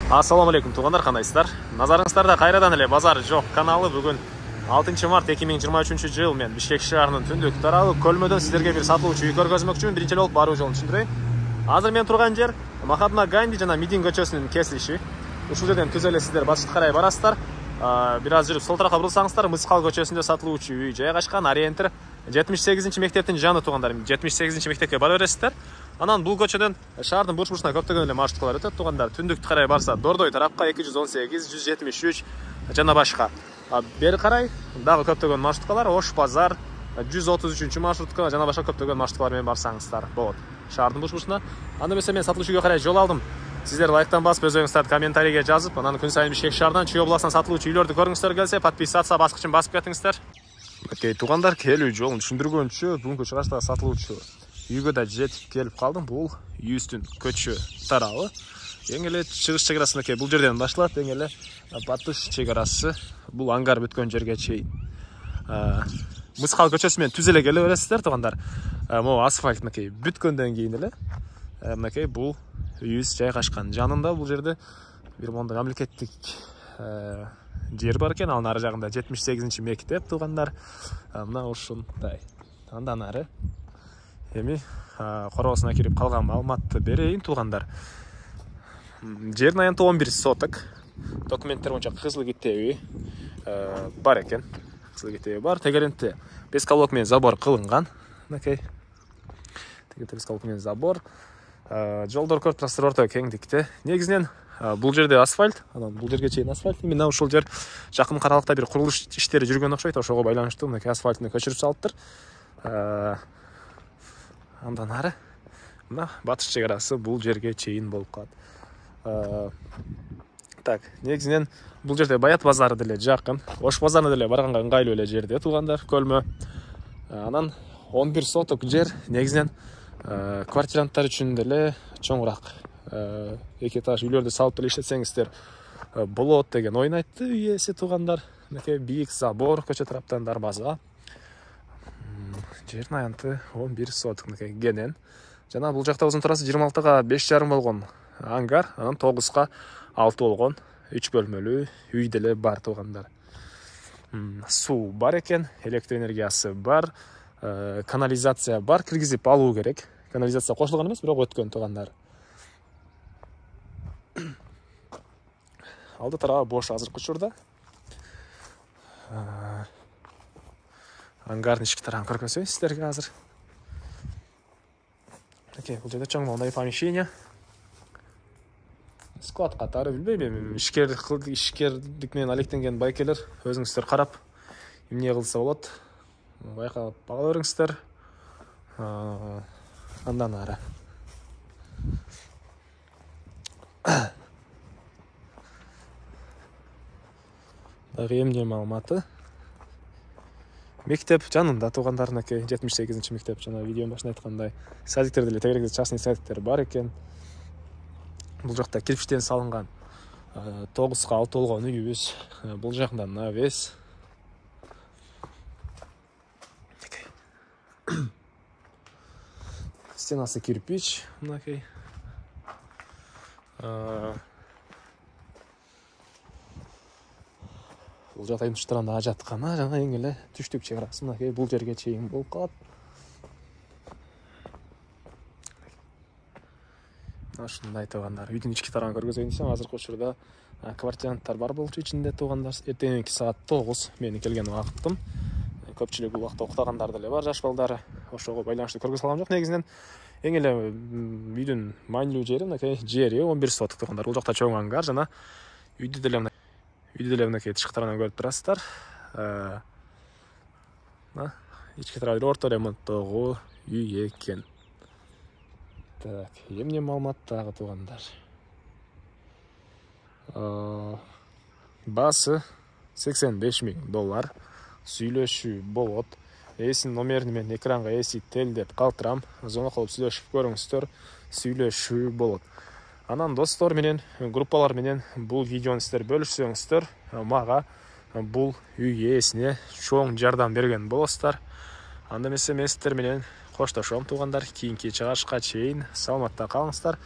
Ассаламу алейкум туғандар, қандайсыздар? Назарыңыздарда қайрадан эле базар жоқ каналы бүгін 6 март 2023 жыл мен Бишкек шаарынын түндүк тарабы Көлмөдөн сіздерге бір сатылуучу үй көргөзмөкчүмүн. Биринчи болуп баруу жолун түшүндүрөйүн. Азыр мен турган жер Махатма Ганди жана Мидин көчөсүнүн кесилиши. Ушул жерден түз эле сиздер башка карай барасыздар. Бир аз жүрүп сол тарапка бурулсаңыздар, Мыскал көчөсүндө сатылуучу үй жайгашкан. Ориентир 78 мектептин жаны туғандар. 78 мектепке бара бересиздер. Анан бул көчөдөн шаардын бурч-бурчуна көптөгөн эле маршруткалар өтөт туғандар. Түндүктү карай барса Дордой тарапка 218, 173 жана башка. Бери карай дагы көптөгөн маршруткалар, Ош базар 133 маршрутка жана башка көптөгөн маршруткалар менен барсаңыздар болот. Шаардын бурч-бурчуна. Анда эмесе мен сатылуучуга карай жол алдым. Сиздер лайктан басып, өзүңүздөрдү комментарийге жазып, анан күн сайын Бишкек шаарынан Чүй областынан сатылуучу үйлөрдү көргүңүздөр келсе, подписаться баскычын басып кетиңиздер. Окей, туғандар, келүү жолун түшүндүргөнчө, бүгүнкү чыгашта сатылуучу үйгө да жетип келип калдым. Бул үйүстүн көчө тарабы. Эң эле чыгыш чегарасыныкей бул жерден башталат, эң эле батыш чегарасы бул ангар бүткөн жерге чейин. Мыскал көчөсү менен түз эле келе бересиздер туғандар. Могу асфальтныкей бүткөндөн кийин эле мынакей бул үйүбүз жайгашкан. Жанында бул жерде бир моундай мамлекеттик жер бар экен. Анын ары жагында 78 мектеп туғандар. Мына ушундай. Андан ары эми короосуна кирип калган маалыматты берейин туғандар. Жердин аянты 11 соток. Документтер боюнча кызыл китеби бар экен. Кызыл китеби бар. Тегерентте пескалок менен забор кылынган. Мынакей. Пескалок менен забор. Жолдор көрүп турасыздар, орто кеңдикте. Негизинен бул жерде асфальт, анан бул жерге чейин асфальт. Мына ушул жер жакын каралыкта бир курулуш иштери жүргөн окшойт, ошого байланыштуу мынакей асфальтты көчүрүп салыптыр. Андан ары мына батыш чегарасы бул жерге чейин болуп калат. Так, негизинен бул жерде Баят базары деле жакын, Ош базарына деле барганга ыңгайлуу эле жерде туғандар, Көлмө. Анан 11 соток жер негизинен квартиранттар үчүн деле чоңураак эки этаж үйлөрдү салып деле иштетсеңиздер болот деген оюн айтты үй ээси туғандар. Мынакей бийик забор көчө тараптан дарбаза. Жердин аянты 11 соток мынакей кенен. Жана бул жакта узун турасы 26га 5,5 болгон ангар, анан 9га 6 болгон 3 бөлмөлүү үй деле бар туғандар. Суу бар экен, электр энергиясы бар, канализация бар, киргизип алуу керек. Канализация кошулган эмес, бирок өткөн туғандар. Алды тарабы бош азыркы учурда. Ангардын ички тарабын көрсөтөйүн сиздерге азыр. Окей, бул жерде чоң моундай помещение. Склад катары билбейм, ишкердик менен алектенген байкелер өзүңүздөр карап эмне кылса болот. Байкап бага бериңиздер. Андан ары дагы эмне маалыматы. Мектеп жанында туғандарына 78 мектеп, жана видеонун башында айткандай садиктер деле тегеректе частный садиктер бар экен. Бул жакта кирпичтен салынган 9га 6 болгон үйүбүз. Бул жагында навес. Стенасы кирпич, мынакей. Бул жакта тышкарында ажаткана жана эң эле түштүк чегарасы мынакей бул жерге чейин болуп калат. Ушундай туғандар. Үйдүн ички тарабын көргөзөйүн десем, азыркы учурда квартиранттар бар болчу ичинде туғандар. Эртеңки саат 9 менин келген убактым. Көпчүлүк бул убакта уктагандар деле бар, жаш балдары. Ошого байланыштуу көргөзө алгам жок. Негизинен эң эле үйдүн маанилүү жери мынакей жери 11 соток туғандар. Бул жакта чоң ангар жана үйдү деле мынакей тышкы тарабынан көрүп турасыздар. Ички тарабы орто ремонттогу үй экен. Так, эмне маалымат дагы туғандар. Басы $85,000. Сүйлөшүү болот. Эсинин номерин мен экранга телдеп калтырам. Зона кылып сүйлөшүп көрүңүздөр. Сүйлөшүү болот. Анан достор менен, группалар менен бул видеону сиздер бөлүшсөңүздөр, мага бул үй ээсине чоң жардам берген болосуздар. Анда эмесе мен сиздер менен коштошом туғандар. Кийинки чыгышка чейин саламатта калыңыздар.